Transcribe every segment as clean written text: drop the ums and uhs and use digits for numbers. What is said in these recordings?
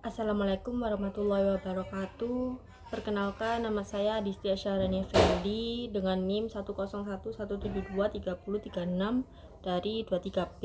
Assalamualaikum warahmatullahi wabarakatuh. Perkenalkan, nama saya Adistia Syahrani Effendi dengan NIM 10117230336 dari 23B.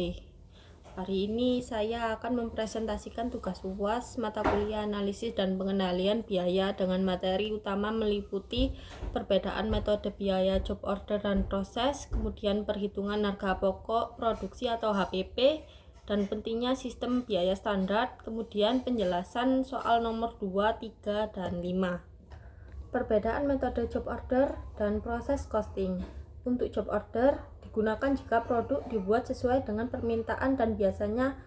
Hari ini saya akan mempresentasikan tugas UAS mata kuliah analisis dan pengendalian biaya dengan materi utama meliputi perbedaan metode biaya job order dan proses, kemudian perhitungan harga pokok produksi atau HPP, dan pentingnya sistem biaya standar, kemudian penjelasan soal nomor 2, 3, dan 5. Perbedaan metode job order dan proses costing. Untuk job order digunakan jika produk dibuat sesuai dengan permintaan dan biasanya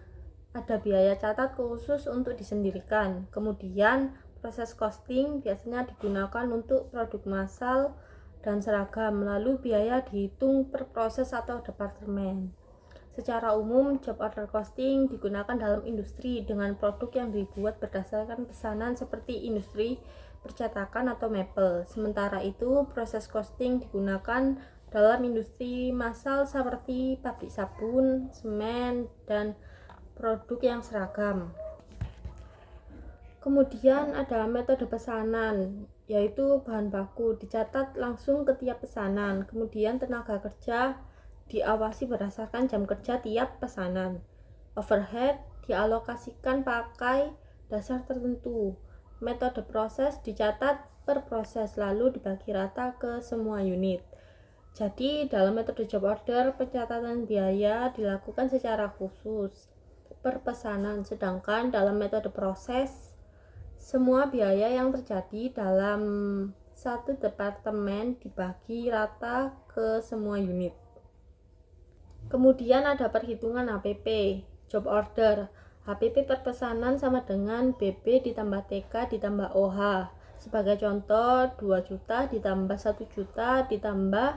ada biaya catat khusus untuk disendirikan. Kemudian proses costing biasanya digunakan untuk produk massal dan seragam, lalu biaya dihitung per proses atau departemen. Secara umum, job order costing digunakan dalam industri dengan produk yang dibuat berdasarkan pesanan seperti industri percetakan atau mebel. Sementara itu, proses costing digunakan dalam industri massal seperti pabrik sabun, semen, dan produk yang seragam. Kemudian ada metode pesanan, yaitu bahan baku dicatat langsung ke tiap pesanan. Kemudian tenaga kerja diawasi berdasarkan jam kerja tiap pesanan. Overhead dialokasikan pakai dasar tertentu. Metode proses dicatat per proses lalu dibagi rata ke semua unit. Jadi dalam metode job order pencatatan biaya dilakukan secara khusus per pesanan, sedangkan dalam metode proses semua biaya yang terjadi dalam satu departemen dibagi rata ke semua unit. Kemudian ada perhitungan HPP, job order. HPP per pesanan sama dengan BB ditambah TK ditambah OH. Sebagai contoh, 2 juta ditambah 1 juta ditambah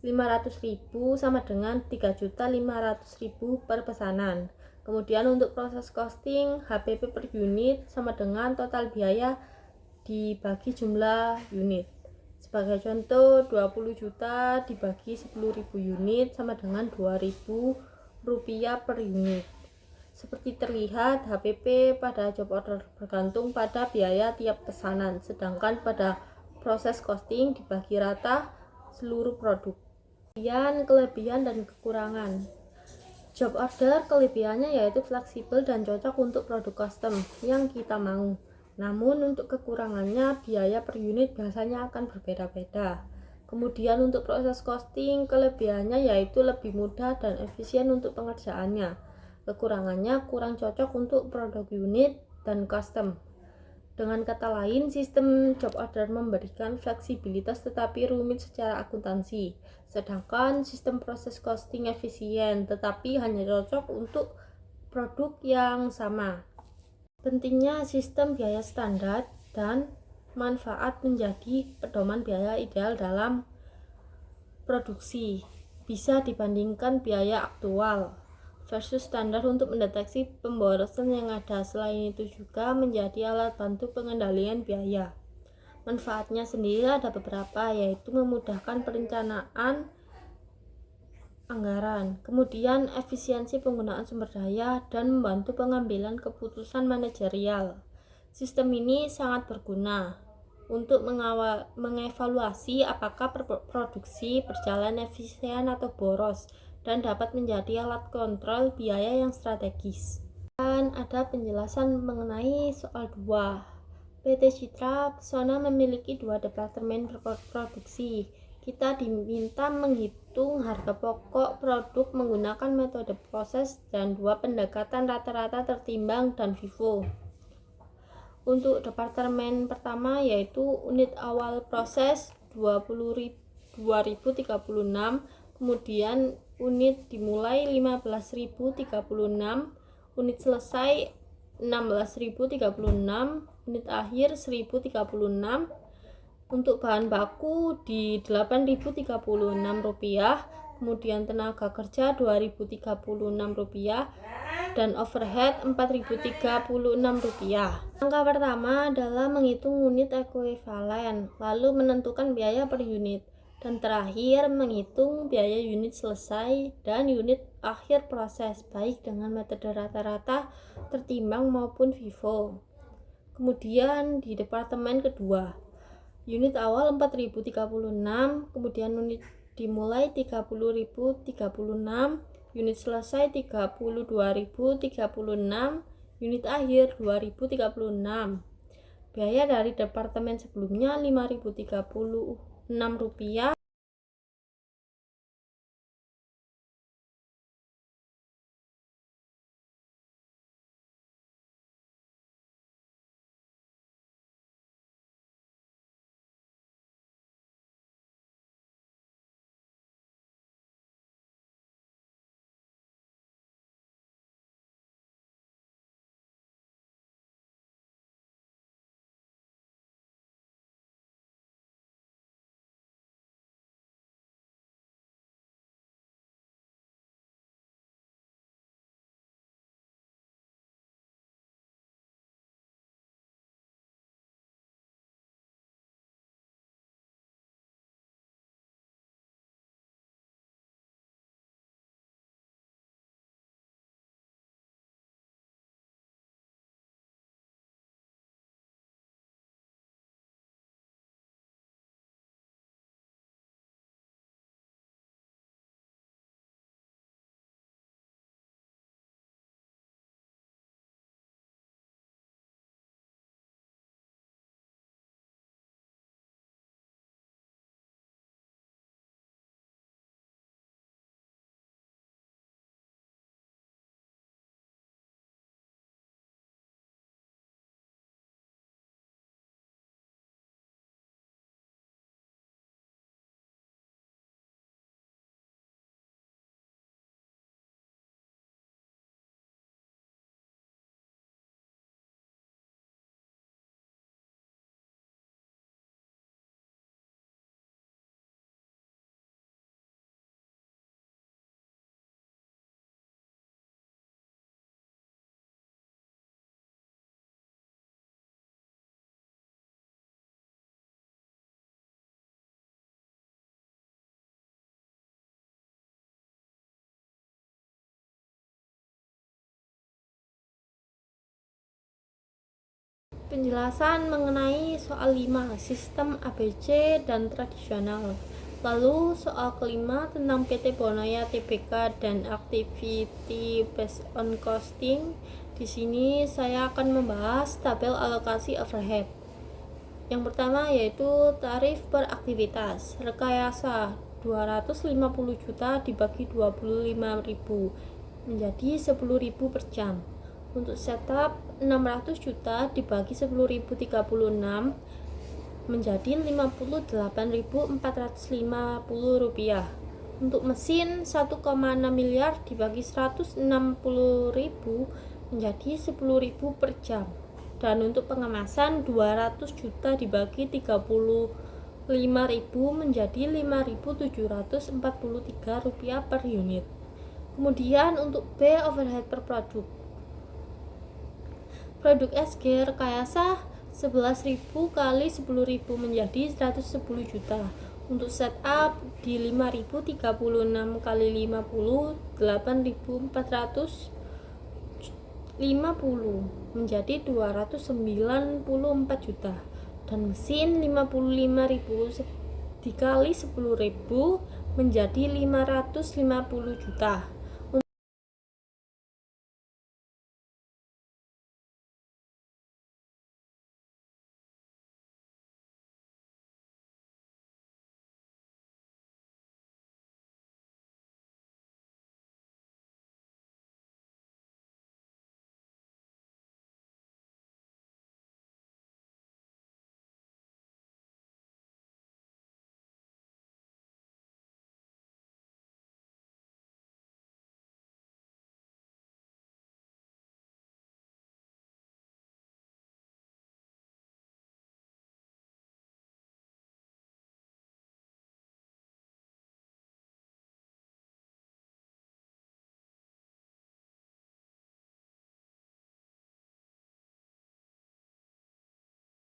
500.000 sama dengan 3.500.000 per pesanan. Kemudian untuk proses costing, HPP per unit sama dengan total biaya dibagi jumlah unit. Sebagai contoh, 20 juta dibagi 10.000 unit sama dengan 2.000 rupiah per unit. Seperti terlihat, HPP pada job order bergantung pada biaya tiap pesanan, sedangkan pada proses costing dibagi rata seluruh produk. Kemudian kelebihan dan kekurangan. Job order kelebihannya yaitu fleksibel dan cocok untuk produk custom yang kita mau. Namun untuk kekurangannya biaya per unit biasanya akan berbeda-beda. Kemudian untuk proses costing kelebihannya yaitu lebih mudah dan efisien untuk pengerjaannya. Kekurangannya kurang cocok untuk produk unit dan custom. Dengan kata lain, sistem job order memberikan fleksibilitas tetapi rumit secara akuntansi, sedangkan sistem proses costing efisien tetapi hanya cocok untuk produk yang sama. Pentingnya sistem biaya standar dan manfaat menjadi pedoman biaya ideal dalam produksi. Bisa dibandingkan biaya aktual versus standar untuk mendeteksi pemborosan yang ada. Selain itu juga menjadi alat bantu pengendalian biaya. Manfaatnya sendiri ada beberapa, yaitu memudahkan perencanaan anggaran, kemudian efisiensi penggunaan sumber daya, dan membantu pengambilan keputusan manajerial. Sistem ini sangat berguna untuk mengevaluasi apakah produksi berjalan efisien atau boros, dan dapat menjadi alat kontrol biaya yang strategis. Dan ada penjelasan mengenai soal 2. PT Citra Pesona memiliki 2 departemen produksi. Kita diminta menghitung harga pokok produk menggunakan metode proses dan 2 pendekatan rata-rata tertimbang dan FIFO. Untuk departemen pertama yaitu unit awal proses 20.036, kemudian unit dimulai 15.036, unit selesai 16.036, unit akhir 1.036. Untuk bahan baku di 8.036 rupiah, kemudian tenaga kerja 2.036 rupiah, dan overhead 4.036 rupiah. Langkah pertama adalah menghitung unit ekuivalen, lalu menentukan biaya per unit, dan terakhir menghitung biaya unit selesai dan unit akhir proses, baik dengan metode rata-rata, tertimbang maupun FIFO. Kemudian di departemen kedua, unit awal 4036, kemudian unit dimulai 30.036, unit selesai 32.036, unit akhir 2036. Biaya dari departemen sebelumnya Rp5.036. Penjelasan mengenai soal 5, sistem ABC dan tradisional. Lalu soal kelima tentang PT Bonaya Tbk dan activity based on costing. Di sini saya akan membahas tabel alokasi overhead. Yang pertama yaitu tarif per aktivitas. Rekayasa 250 juta dibagi 25.000 menjadi 10.000 per jam. Untuk setup 600 juta dibagi 10.036 menjadi 58.450 rupiah. Untuk mesin 1,6 miliar dibagi 160.000 menjadi 10.000 per jam. Dan untuk pengemasan 200 juta dibagi 35.000 menjadi 5.743 rupiah per unit. Kemudian untuk B, overhead per produk. Produk SG rekayasa 11.000 kali 10.000 menjadi 110 juta. Untuk setup di 5.036 kali 50 8.450 menjadi 294 juta. Dan mesin 55.000 dikali 10.000 menjadi 550 juta.